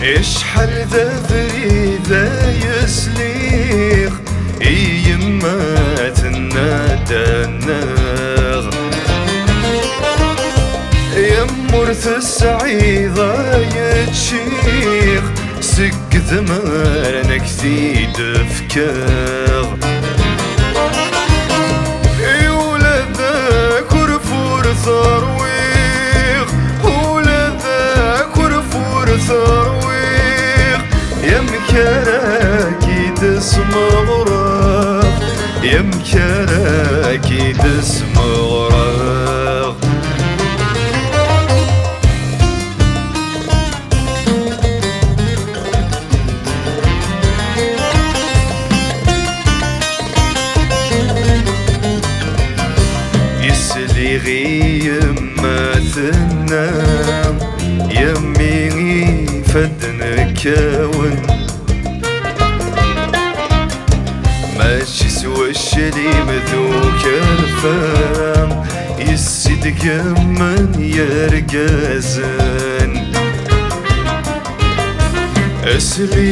اشحال ذا ذا يسليخ يمات النادناغ يمرث السعيدة يتشيخ سك ذمارنك ذي دفكاغ يولد ذا كرفور ثرويخ ولد ذا كرفور ثرويخ يمكراكي دسم غراغ يمكراكي دسم غراغ يسلي يما تنام يمي فدنكاون ماشي سوى الشليم ذوك الفام يسدق من يرقازن اسلي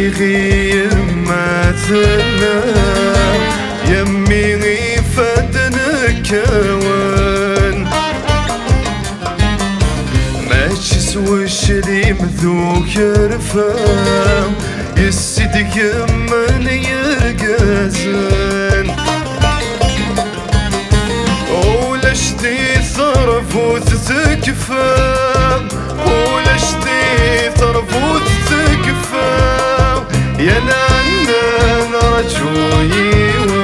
يما تنام يمي فدنكاون ماشي سوى الشليم ذوك الفام يسدق من يرقازن ولشتي ثرف وتتكفى ولشتي ثرف وتتكفى يا نانا رجويون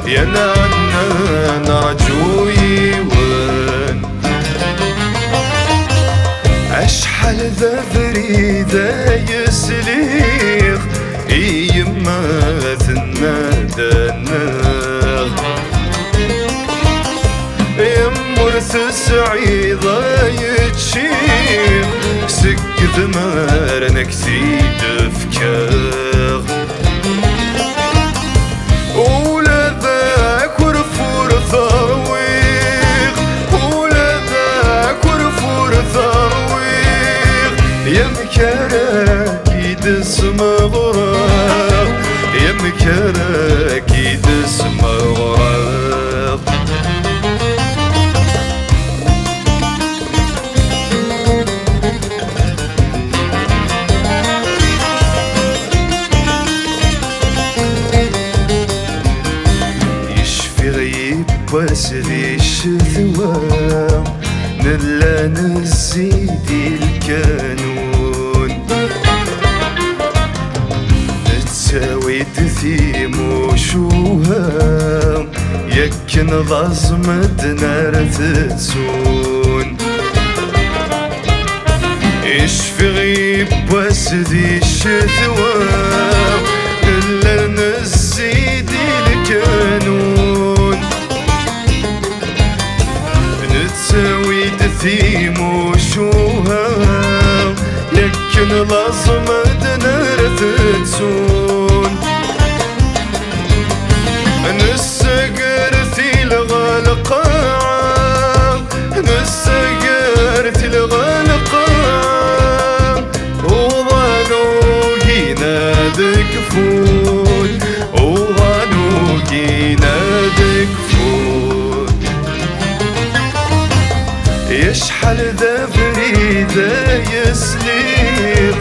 يا نانا رجويون اشحال ذا ذا يسليخ يمات النادناغ يمرث السعيدة يتشيخ سك ذمارنك ذي دفكاغ ولا ذاك ورفور ثرويخ ولا ذاك ورفور ثرويخ يمكراكي دسم غراغ يمكراكي دسم غراغ واسدي الشثوى نلا نزيدي الكانون نتساوي تثيم وشوها يكن ضزمت نار تتسون اشفي غيب واسدي الشثوى نلا نزيدي الكانون نتساوي تثيم وشوها يكن لازمة نار تتسون نسقرتي الغلقاع نسقرتي الغلقاع وظنوا ينادك فول وظنوا ينادك فول يشحال ذا بريدة يسليخ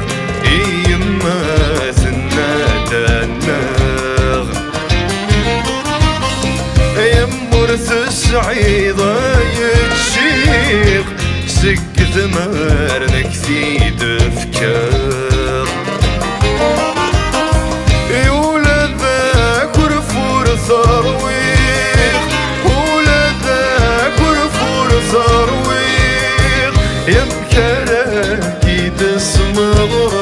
يمات النادناغ يمرث السعيدة يتشيخ سك ذمارنك ذي دفكاغ يولد ذاك ورفور ثرويخ ولد ذاك ورفور ثرويخ يمكراكي دسم غراغ